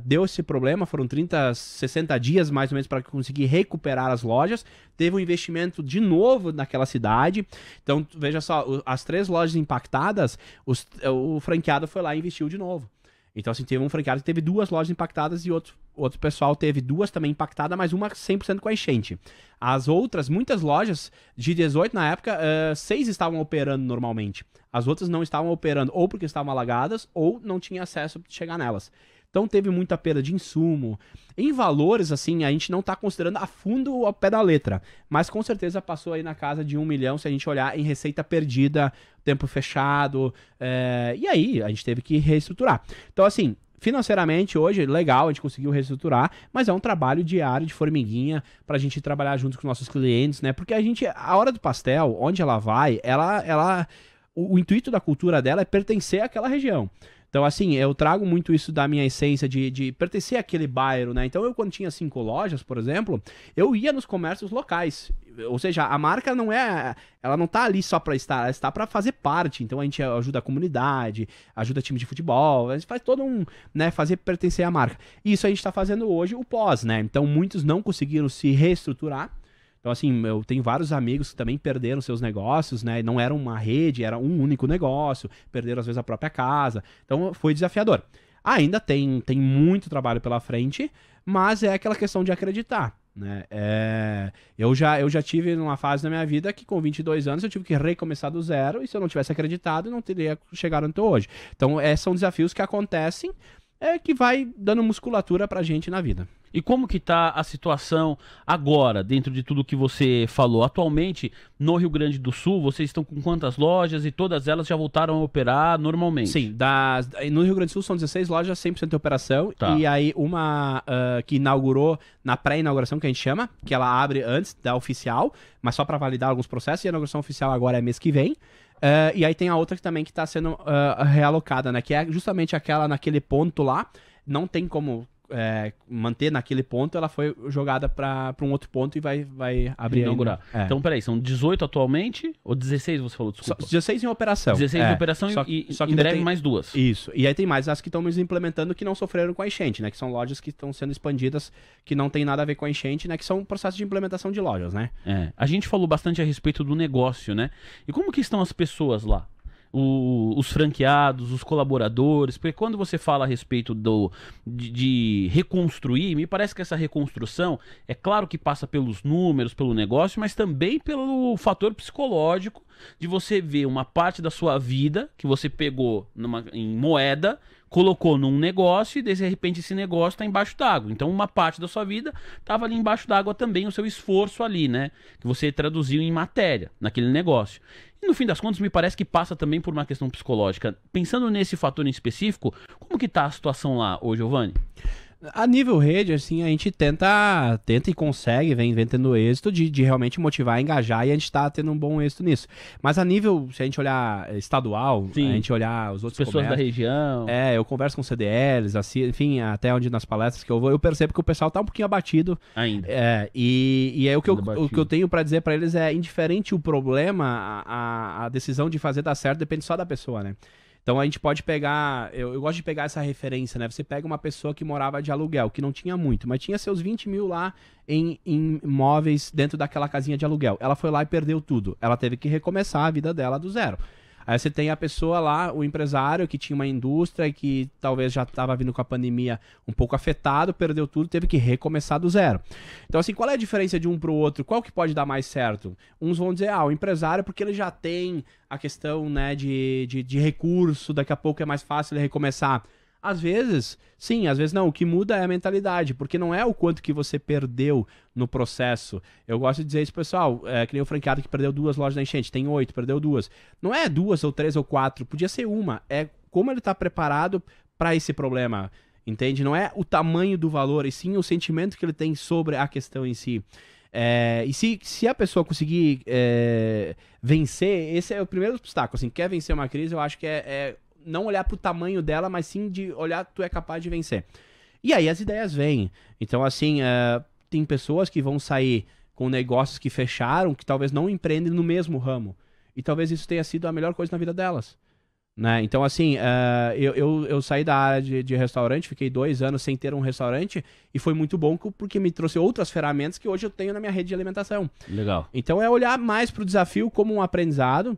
deu esse problema. Foram 60 dias, mais ou menos, para conseguir recuperar as lojas. Teve um investimento de novo naquela cidade. Então, veja só, as 3 lojas impactadas, o franqueado foi lá e investiu de novo. Então, assim, teve um franqueado que teve 2 lojas impactadas e outro pessoal teve 2 também impactadas, mas uma 100% com a enchente. As outras, muitas lojas de 18 na época, 6 estavam operando normalmente. As outras não estavam operando ou porque estavam alagadas ou não tinha acesso a chegar nelas. Então teve muita perda de insumo. Em valores, assim, a gente não está considerando a fundo ao pé da letra, mas com certeza passou aí na casa de 1 milhão se a gente olhar em receita perdida, tempo fechado, e aí a gente teve que reestruturar. Então, assim, financeiramente hoje, legal, a gente conseguiu reestruturar, mas é um trabalho diário de formiguinha pra gente trabalhar junto com os nossos clientes, né? Porque a hora do pastel, onde ela vai, o intuito da cultura dela é pertencer àquela região. Então, assim, eu trago muito isso da minha essência de pertencer àquele bairro, né? Então, eu quando tinha 5 lojas, por exemplo, eu ia nos comércios locais. Ou seja, a marca ela não tá ali só para estar, ela está para fazer parte. Então, a gente ajuda a comunidade, ajuda time de futebol, a gente faz todo né, fazer pertencer à marca. E isso a gente está fazendo hoje, o pós, né? Então, muitos não conseguiram se reestruturar. Então, assim, eu tenho vários amigos que também perderam seus negócios, né? Não era uma rede, era um único negócio, perderam às vezes a própria casa. Então, foi desafiador. Ainda tem muito trabalho pela frente, mas é aquela questão de acreditar, né? Eu já tive numa fase da minha vida que com 22 anos eu tive que recomeçar do zero e se eu não tivesse acreditado, eu não teria chegado até hoje. Então, são desafios que acontecem, que vai dando musculatura pra gente na vida. E como que tá a situação agora, dentro de tudo que você falou? Atualmente, no Rio Grande do Sul, vocês estão com quantas lojas e todas elas já voltaram a operar normalmente? Sim, no Rio Grande do Sul são 16 lojas 100% de operação. Tá. E aí uma que inaugurou na pré-inauguração, que a gente chama, que ela abre antes da oficial, mas só para validar alguns processos, e a inauguração oficial agora é mês que vem. E aí tem a outra que também que está sendo realocada, né? Que é justamente aquela naquele ponto lá, não tem como manter naquele ponto, ela foi jogada para um outro ponto e vai abrir inaugurar. ainda. Então, peraí, são 18 atualmente? Ou 16 você falou? Desculpa. 16 em operação. 16 em operação só e que em breve tem mais duas. Isso. E aí tem mais as que estamos implementando que não sofreram com a enchente, né? Que são lojas que estão sendo expandidas, que não tem nada a ver com a enchente, né? Que são processos de implementação de lojas, né? A gente falou bastante a respeito do negócio, né? E como que estão as pessoas lá? Os franqueados, os colaboradores, porque quando você fala a respeito de reconstruir, me parece que essa reconstrução, é claro que passa pelos números, pelo negócio, mas também pelo fator psicológico de você ver uma parte da sua vida que você pegou em moeda, colocou num negócio e de repente esse negócio está embaixo d'água. Então uma parte da sua vida estava ali embaixo d'água também, o seu esforço ali, né? Que você traduziu em matéria naquele negócio. E no fim das contas me parece que passa também por uma questão psicológica. Pensando nesse fator em específico, como que tá a situação lá, ô Giovanni? A nível rede, assim, a gente tenta e consegue, vem tendo êxito de realmente motivar, engajar, e a gente tá tendo um bom êxito nisso. Mas a nível, se a gente olhar estadual, Sim. a gente olhar os outros pessoas da região. eu converso com CDLs, assim, enfim, até onde nas palestras que eu vou, eu percebo que o pessoal tá um pouquinho abatido. Ainda. E aí o que eu tenho pra dizer pra eles é, indiferente o problema, a decisão de fazer dar certo depende só da pessoa, né? Então a gente pode pegar, eu gosto de pegar essa referência, né? Você pega uma pessoa que morava de aluguel, que não tinha muito, mas tinha seus 20 mil lá em imóveis dentro daquela casinha de aluguel. Ela foi lá e perdeu tudo. Ela teve que recomeçar a vida dela do zero. Aí você tem a pessoa lá, o empresário que tinha uma indústria e que talvez já estava vindo com a pandemia um pouco afetado, perdeu tudo, teve que recomeçar do zero. Então assim, qual é a diferença de um para o outro? Qual que pode dar mais certo? Uns vão dizer, o empresário porque ele já tem a questão, né, de recurso, daqui a pouco é mais fácil ele recomeçar. Às vezes, sim, às vezes não. O que muda é a mentalidade, porque não é o quanto que você perdeu no processo. Eu gosto de dizer isso, pessoal, que nem o franqueado que perdeu 2 lojas da enchente, tem 8, perdeu 2. Não é 2 ou 3 ou 4, podia ser uma. É como ele está preparado para esse problema, entende? Não é o tamanho do valor, e sim o sentimento que ele tem sobre a questão em si. E se a pessoa conseguir vencer, esse é o primeiro obstáculo. Assim, quer vencer uma crise, eu acho que não olhar pro tamanho dela, mas sim de olhar tu é capaz de vencer. E aí as ideias vêm. Então, assim, tem pessoas que vão sair com negócios que fecharam, que talvez não empreendem no mesmo ramo. E talvez isso tenha sido a melhor coisa na vida delas. Né? Então, assim, eu saí da área de restaurante, fiquei 2 anos sem ter um restaurante, e foi muito bom porque me trouxe outras ferramentas que hoje eu tenho na minha rede de alimentação. Legal. Então é olhar mais pro desafio como um aprendizado.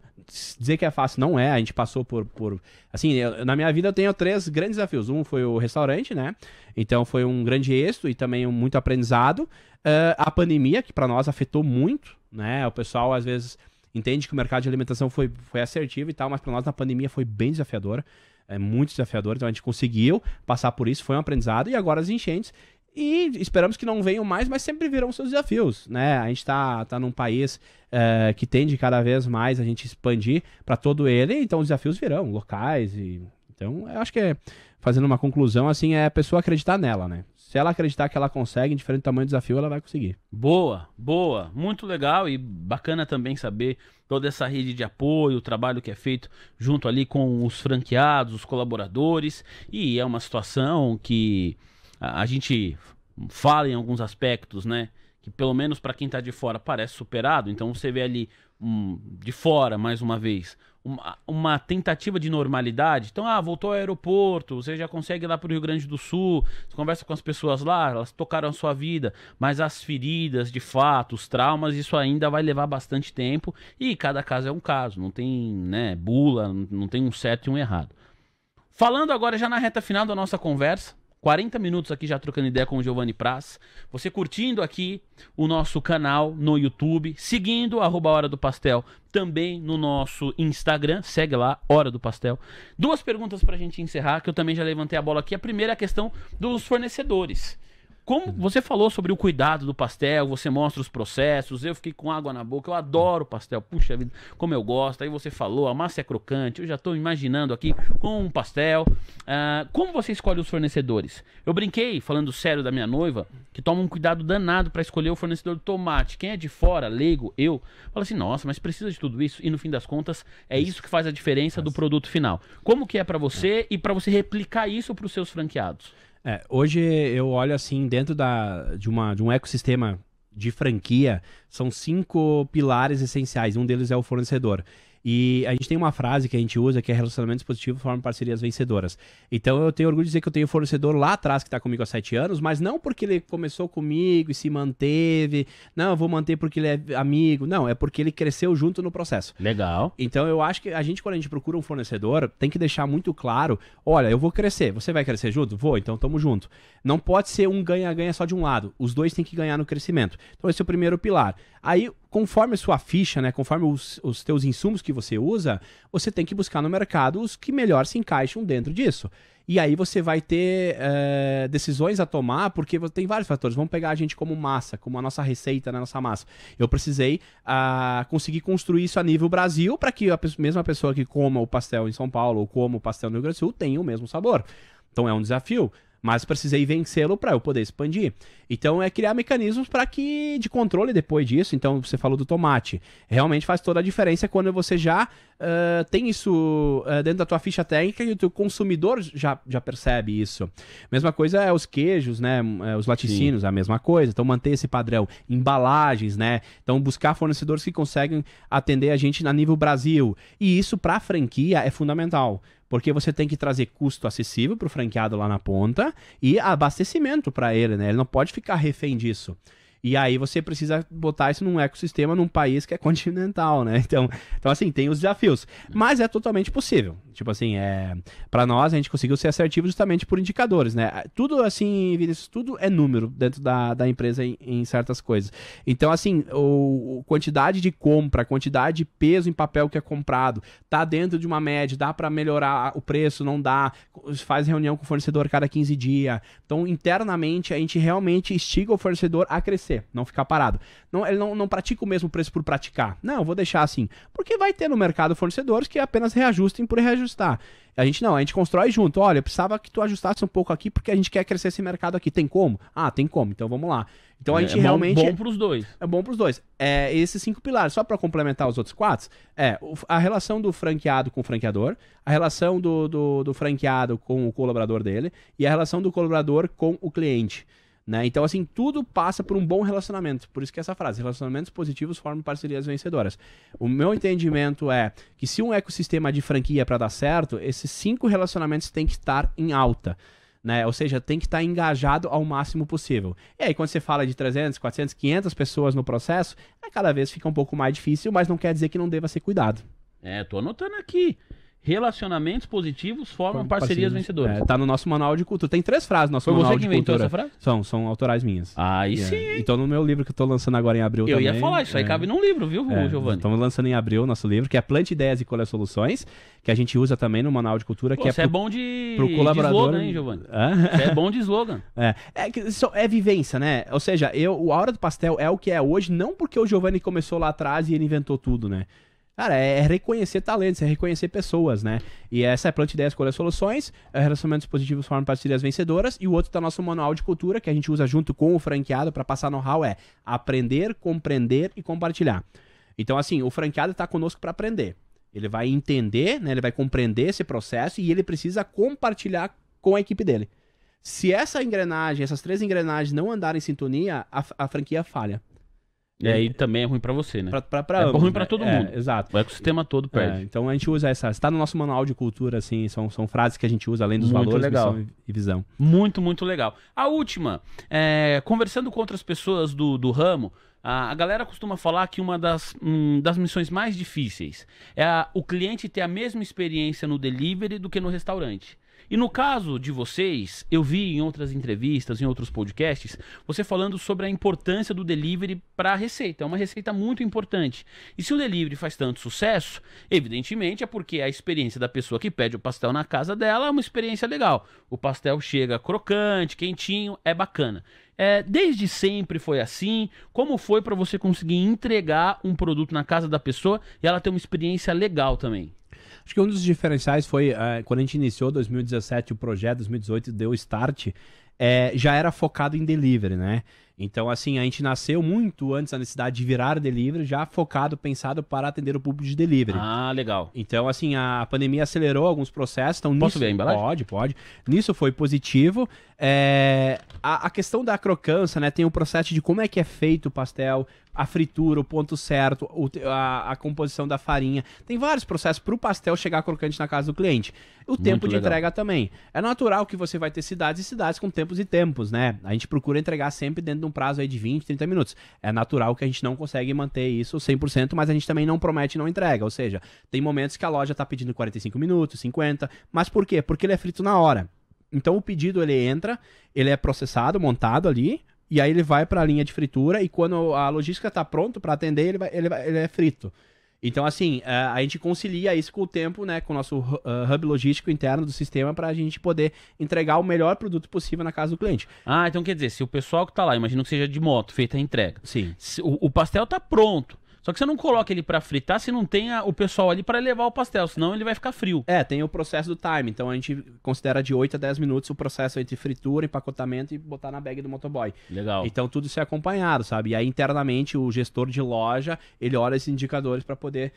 Dizer que é fácil, não é. A gente passou por assim, na minha vida eu tenho 3 grandes desafios. Um foi o restaurante, né? Então foi um grande êxito e também muito aprendizado. A pandemia, que para nós afetou muito, né? O pessoal às vezes entende que o mercado de alimentação foi assertivo e tal, mas para nós na pandemia foi bem desafiador, muito desafiador, então a gente conseguiu passar por isso, foi um aprendizado, e agora as enchentes, e esperamos que não venham mais, mas sempre virão seus desafios, né? A gente tá num país que tende cada vez mais a gente expandir para todo ele, então os desafios virão, locais, então eu acho que fazendo uma conclusão, assim, é a pessoa acreditar nela, né? Se ela acreditar que ela consegue, indiferente do tamanho do desafio, ela vai conseguir. Boa, boa. Muito legal e bacana também saber toda essa rede de apoio, o trabalho que é feito junto ali com os franqueados, os colaboradores. E é uma situação que a gente fala em alguns aspectos, né? Que pelo menos para quem está de fora parece superado. Então você vê ali de fora, mais uma vez, uma tentativa de normalidade. Então, voltou ao aeroporto, você já consegue ir lá para o Rio Grande do Sul, você conversa com as pessoas lá, elas tocaram a sua vida, mas as feridas, de fato, os traumas, isso ainda vai levar bastante tempo, e cada caso é um caso, não tem, né, bula, não tem um certo e um errado. Falando agora já na reta final da nossa conversa, 40 minutos aqui já trocando ideia com o Giovanni Praz. Você curtindo aqui o nosso canal no YouTube, seguindo @Hora do Pastel também no nosso Instagram, segue lá, Hora do Pastel. Duas perguntas pra gente encerrar, que eu também já levantei a bola aqui. A primeira é a questão dos fornecedores. Como você falou sobre o cuidado do pastel, você mostra os processos, eu fiquei com água na boca, eu adoro pastel, puxa vida, como eu gosto. Aí você falou, a massa é crocante, eu já estou imaginando aqui com um pastel. Como você escolhe os fornecedores? Eu brinquei, falando sério da minha noiva, que toma um cuidado danado para escolher o fornecedor do tomate. Quem é de fora, leigo, eu, fala assim, nossa, mas precisa de tudo isso? E no fim das contas, é isso que faz a diferença do produto final. Como que é para você e para você replicar isso para os seus franqueados? Hoje eu olho assim, dentro de um ecossistema de franquia, são 5 pilares essenciais. Um deles é o fornecedor. E a gente tem uma frase que a gente usa que é relacionamentos positivos formam parcerias vencedoras. Então eu tenho orgulho de dizer que eu tenho um fornecedor lá atrás que está comigo há 7 anos, mas não porque ele começou comigo e se manteve, não, eu vou manter porque ele é amigo, não, é porque ele cresceu junto no processo. Legal. Então eu acho que quando a gente procura um fornecedor, tem que deixar muito claro, olha, eu vou crescer, você vai crescer junto? Vou, então tamo junto. Não pode ser um ganha-ganha só de um lado, os dois têm que ganhar no crescimento. Então esse é o primeiro pilar. Aí, conforme a sua ficha, né, conforme os teus insumos que você usa, você tem que buscar no mercado os que melhor se encaixam dentro disso. E aí você vai ter decisões a tomar, porque tem vários fatores. Vamos pegar a gente como massa, como a nossa receita na nossa massa. Eu precisei conseguir construir isso a nível Brasil, para que a mesma pessoa que coma o pastel em São Paulo ou coma o pastel no Rio Grande do Sul tenha o mesmo sabor. Então é um desafio. Mas precisei vencê-lo para eu poder expandir. Então é criar mecanismos de controle depois disso. Então você falou do tomate. Realmente faz toda a diferença quando você já tem isso dentro da tua ficha técnica e o teu consumidor já percebe isso. Mesma coisa é os queijos, né? Os laticínios, a mesma coisa. Então manter esse padrão. Embalagens, né? Então buscar fornecedores que conseguem atender a gente a nível Brasil. E isso para a franquia é fundamental. Porque você tem que trazer custo acessível para o franqueado lá na ponta e abastecimento para ele, né? Ele não pode ficar refém disso. E aí você precisa botar isso num ecossistema, num país que é continental, né? Então assim, tem os desafios. Mas é totalmente possível. Tipo assim, para nós, a gente conseguiu ser assertivo justamente por indicadores, né? Tudo assim, Vinícius, tudo é número dentro da empresa em certas coisas. Então, assim, quantidade de compra, quantidade de peso em papel que é comprado, tá dentro de uma média, dá para melhorar o preço, não dá, faz reunião com o fornecedor cada 15 dias. Então, internamente, a gente realmente instiga o fornecedor a crescer, não ficar parado. Ele não pratica o mesmo preço por praticar. Não, eu vou deixar assim. Porque vai ter no mercado fornecedores que apenas reajustem por reajustar. A gente constrói junto. Olha, eu precisava que tu ajustasse um pouco aqui porque a gente quer crescer esse mercado aqui. Tem como? Ah, tem como. Então vamos lá. Então a gente realmente... É bom pros dois. É bom pros dois. Esses 5 pilares, só para complementar os outros 4, a relação do franqueado com o franqueador, a relação do franqueado com o colaborador dele e a relação do colaborador com o cliente. Né? Então, assim, tudo passa por um bom relacionamento. Por isso que essa frase, relacionamentos positivos formam parcerias vencedoras. O meu entendimento é que se um ecossistema de franquia para dar certo, esses 5 relacionamentos têm que estar em alta. Né? Ou seja, tem que estar engajado ao máximo possível. E aí, quando você fala de 300, 400, 500 pessoas no processo, cada vez fica um pouco mais difícil, mas não quer dizer que não deva ser cuidado. Tô anotando aqui. Relacionamentos positivos formam parcerias vencedoras. Tá no nosso manual de cultura. Tem 3 frases no nosso manual de cultura. Foi você que inventou essa frase? São autorais minhas. Aí sim. Então no meu livro que eu tô lançando agora em abril eu também... ia falar, isso aí cabe num livro, viu, Giovanni? Estamos lançando em abril o nosso livro, que é Plante Ideias e Colhe Soluções, que a gente usa também no manual de cultura. Pô, você é bom pro colaborador, de slogan, hein, Giovanni? Você é bom de slogan. É vivência, né? Ou seja, a Hora do Pastel é o que é hoje, não porque o Giovanni começou lá atrás e ele inventou tudo, né? Cara, é reconhecer talentos, é reconhecer pessoas, né? E essa é Plante Ideias, Colhe Soluções, relacionamentos positivos formam parcerias vencedoras, e o outro tá no nosso manual de cultura, que a gente usa junto com o franqueado para passar know-how, aprender, compreender e compartilhar. Então, assim, o franqueado tá conosco para aprender. Ele vai entender, né? Ele vai compreender esse processo e ele precisa compartilhar com a equipe dele. Se essas 3 engrenagens não andarem em sintonia, a franquia falha. E aí também é ruim pra você, né? É ruim pra todo mundo. Exato. O ecossistema todo perde. Então a gente usa está no nosso manual de cultura, assim, são frases que a gente usa além dos valores, missão e visão. Muito, muito legal. A última, conversando com outras pessoas do ramo, a galera costuma falar que uma das missões mais difíceis é o cliente ter a mesma experiência no delivery do que no restaurante. E no caso de vocês, eu vi em outras entrevistas, em outros podcasts, você falando sobre a importância do delivery para a receita. É uma receita muito importante. E se o delivery faz tanto sucesso, evidentemente é porque a experiência da pessoa que pede o pastel na casa dela é uma experiência legal. O pastel chega crocante, quentinho, é bacana. Desde sempre foi assim? Como foi para você conseguir entregar um produto na casa da pessoa e ela ter uma experiência legal também? Acho que um dos diferenciais foi quando a gente iniciou 2017 o projeto, 2018 deu start, já era focado em delivery, né? Então, assim, a gente nasceu muito antes da necessidade de virar delivery, já focado, pensado para atender o público de delivery. Ah, legal. Então, assim, a pandemia acelerou alguns processos. Então, Posso ver a embalagem? Pode. Nisso foi positivo. A questão da crocância, né? Tem o processo de como é que é feito o pastel, a fritura, o ponto certo, a composição da farinha. Tem vários processos para o pastel chegar crocante na casa do cliente. O tempo de entrega também. É natural que você vai ter cidades e cidades com tempos e tempos, né? A gente procura entregar sempre dentro de um prazo aí de 20, 30 minutos. É natural que a gente não consegue manter isso 100%, mas a gente também não promete e não entrega. Ou seja, tem momentos que a loja está pedindo 45 minutos, 50. Mas por quê? Porque ele é frito na hora. Então o pedido ele entra, ele é processado, montado ali, e aí ele vai para a linha de fritura e quando a logística está pronto para atender, ele é frito. Então, assim, a gente concilia isso com o tempo, né, com o nosso hub logístico interno do sistema para a gente poder entregar o melhor produto possível na casa do cliente. Ah, então quer dizer, se o pessoal que tá lá, imagino que seja de moto, feita a entrega. Sim. O pastel tá pronto. Só que você não coloca ele para fritar se não tem o pessoal ali para levar o pastel, senão ele vai ficar frio. Tem o processo do time. Então a gente considera de 8 a 10 minutos o processo entre fritura, empacotamento e botar na bag do motoboy. Legal. Então tudo isso é acompanhado, sabe? E aí internamente o gestor de loja, ele olha esses indicadores para poder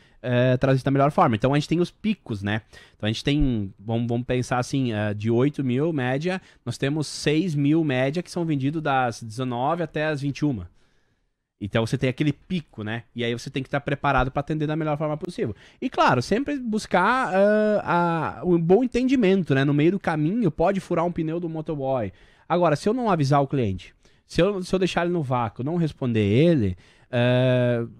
trazer isso da melhor forma. Então a gente tem os picos, né? Então a gente tem, vamos pensar assim, de 8 mil média, nós temos 6 mil média que são vendidos das 19 até as 21. Então você tem aquele pico, né? E aí você tem que estar preparado para atender da melhor forma possível. E claro, sempre buscar um bom entendimento, né? No meio do caminho pode furar um pneu do motoboy. Agora, se eu não avisar o cliente, se eu deixar ele no vácuo, não responder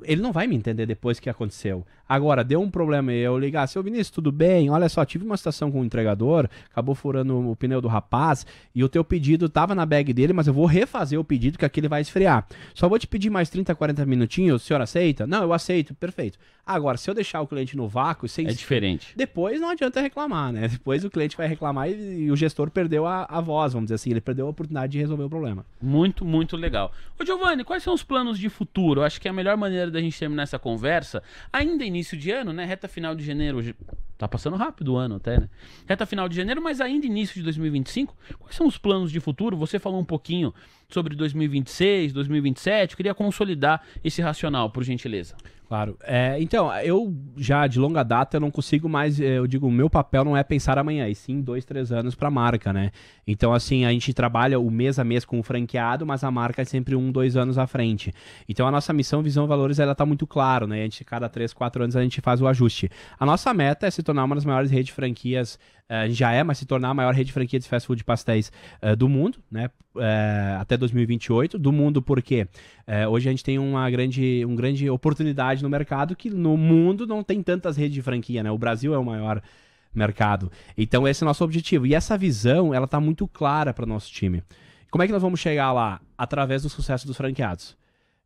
ele não vai me entender depois que aconteceu. Agora, deu um problema e eu ligar, seu Vinícius, tudo bem? Olha só, tive uma situação com um entregador, acabou furando o pneu do rapaz e o teu pedido tava na bag dele, mas eu vou refazer o pedido que aqui ele vai esfriar. Só vou te pedir mais 30, 40 minutinhos, o senhor aceita? Não, eu aceito, perfeito. Agora, se eu deixar o cliente no vácuo... É diferente. Depois não adianta reclamar, né? Depois o cliente vai reclamar e o gestor perdeu a voz, vamos dizer assim, ele perdeu a oportunidade de resolver o problema. Muito, muito legal. Ô Giovanni, quais são os planos de futuro? Eu acho que a melhor maneira da gente terminar essa conversa, ainda início de ano, né? Reta final de janeiro, tá passando rápido o ano até, né? Reta final de janeiro, mas ainda início de 2025. Quais são os planos de futuro? Você falou um pouquinho sobre 2026, 2027. Eu queria consolidar esse racional, por gentileza. Claro. Então, eu já de longa data eu não consigo mais, eu digo, o meu papel não é pensar amanhã, e sim 2, 3 anos para a marca, né? Então, assim, a gente trabalha o mês a mês com o franqueado, mas a marca é sempre 1, 2 anos à frente. Então, a nossa missão, visão, valores, ela tá muito claro, né? A gente, cada 3, 4 anos a gente faz o ajuste. A nossa meta é se tornar uma das maiores redes de franquias, a gente já mas se tornar a maior rede de franquia de fast food de pastéis do mundo, né? Até 2028. Do mundo porque hoje a gente tem uma grande oportunidade no mercado que no mundo não tem tantas redes de franquia, né? O Brasil é o maior mercado. Então esse é o nosso objetivo. E essa visão, ela tá muito clara para o nosso time. Como é que nós vamos chegar lá? Através do sucesso dos franqueados.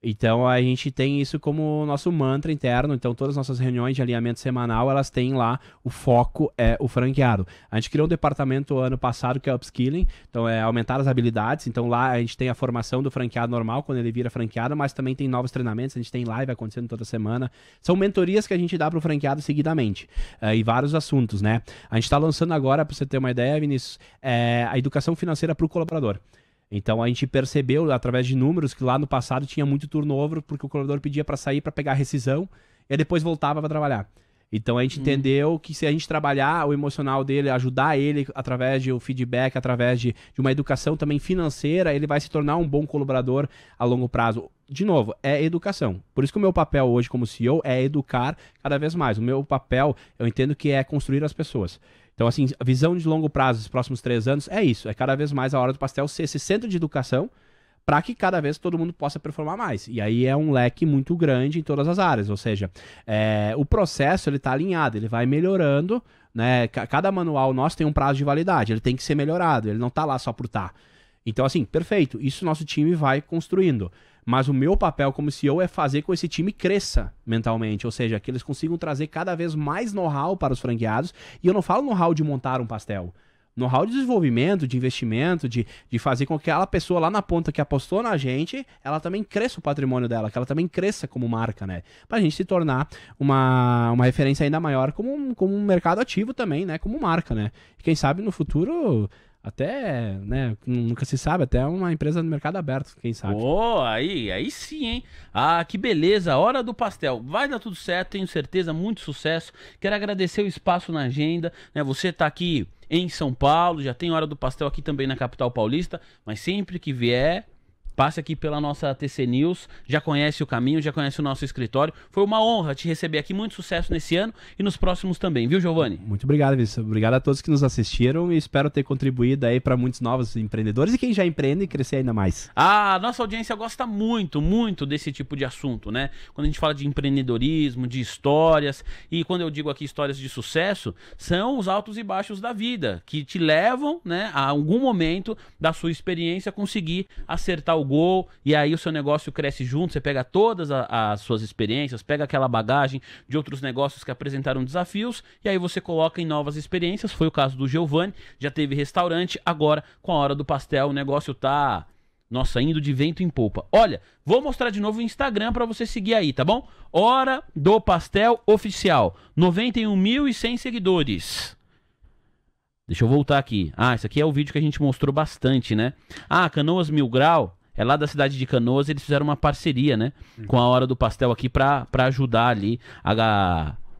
Então a gente tem isso como nosso mantra interno. Então todas as nossas reuniões de alinhamento semanal, elas têm lá, o foco é o franqueado. A gente criou um departamento ano passado que é upskilling, então é aumentar as habilidades. Então lá a gente tem a formação do franqueado normal quando ele vira franqueado, mas também tem novos treinamentos, a gente tem live acontecendo toda semana. São mentorias que a gente dá para o franqueado seguidamente, e vários assuntos, né? A gente está lançando agora, para você ter uma ideia, Vinícius, a educação financeira para o colaborador. Então a gente percebeu através de números que lá no passado tinha muito turnover porque o colaborador pedia para sair para pegar rescisão e depois voltava para trabalhar. Então a gente entendeu que se a gente trabalhar o emocional dele, ajudar ele através de um feedback, através de uma educação também financeira, ele vai se tornar um bom colaborador a longo prazo. De novo, é educação. Por isso que o meu papel hoje como CEO é educar cada vez mais. O meu papel, eu entendo que é construir as pessoas. Então, assim, a visão de longo prazo dos próximos 3 anos é isso. É cada vez mais a hora do pastel ser esse centro de educação para que cada vez todo mundo possa performar mais. E aí é um leque muito grande em todas as áreas, ou seja, o processo ele está alinhado, ele vai melhorando, né? Cada manual nosso tem um prazo de validade, ele tem que ser melhorado, ele não está lá só por estar. Então assim, perfeito, isso nosso time vai construindo. Mas o meu papel como CEO é fazer com que esse time cresça mentalmente, ou seja, que eles consigam trazer cada vez mais know-how para os franqueados, e eu não falo know-how de montar um pastel, know-how de desenvolvimento, de investimento, de fazer com que aquela pessoa lá na ponta que apostou na gente, ela também cresça o patrimônio dela, que ela também cresça como marca, né? Pra gente se tornar uma referência ainda maior como um mercado ativo também, né? Como marca, né? E quem sabe no futuro... Até, né, nunca se sabe, até uma empresa no mercado aberto, quem sabe. Aí sim, hein? Ah, que beleza, hora do pastel. Vai dar tudo certo, tenho certeza, muito sucesso. Quero agradecer o espaço na agenda, né? Você tá aqui em São Paulo, já tem hora do pastel aqui também na capital paulista, mas sempre que vier... Passe aqui pela nossa TC News, já conhece o caminho, já conhece o nosso escritório. Foi uma honra te receber aqui, muito sucesso nesse ano e nos próximos também, viu, Giovanni? Muito obrigado, Vinícius. Obrigado a todos que nos assistiram e espero ter contribuído aí para muitos novos empreendedores e quem já empreende e crescer ainda mais. A nossa audiência gosta muito, muito desse tipo de assunto, né? Quando a gente fala de empreendedorismo, de histórias, e quando eu digo aqui histórias de sucesso, são os altos e baixos da vida, que te levam, né, a algum momento da sua experiência conseguir acertar o gol, e aí o seu negócio cresce junto, você pega todas as suas experiências, pega aquela bagagem de outros negócios que apresentaram desafios, e aí você coloca em novas experiências. Foi o caso do Giovanni, já teve restaurante, agora com a hora do pastel o negócio tá, nossa, indo de vento em popa. Olha, vou mostrar de novo o Instagram pra você seguir aí, tá bom? Hora do Pastel Oficial, 91.100 seguidores. Deixa eu voltar aqui. Ah, esse aqui é o vídeo que a gente mostrou bastante, né? Ah, Canoas Mil Grau, é lá da cidade de Canoas, eles fizeram uma parceria, né? Com a Hora do Pastel aqui pra ajudar ali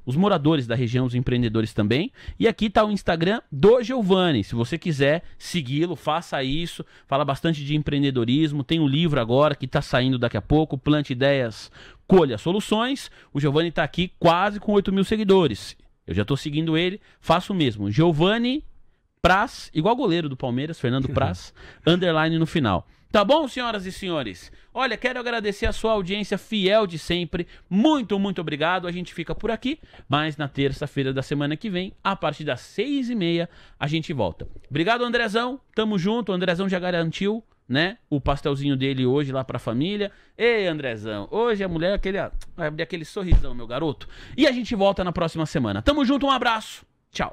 os moradores da região, os empreendedores também. E aqui tá o Instagram do Giovanni. Se você quiser segui-lo, faça isso. Fala bastante de empreendedorismo. Tem um livro agora que tá saindo daqui a pouco, Plante Ideias, Colha Soluções. O Giovanni tá aqui quase com 8.000 seguidores. Eu já tô seguindo ele, faço o mesmo. Giovanni Praz, igual goleiro do Palmeiras, Fernando Praz, underline no final. Tá bom, senhoras e senhores? Olha, quero agradecer a sua audiência fiel de sempre. Muito, muito obrigado. A gente fica por aqui, mas na terça-feira da semana que vem, a partir das 6h30, a gente volta. Obrigado, Andrezão. Tamo junto. O Andrezão já garantiu, né, o pastelzinho dele hoje lá pra família. Ei, Andrezão, hoje a mulher vai abrir aquele sorrisão, meu garoto. E a gente volta na próxima semana. Tamo junto, um abraço. Tchau.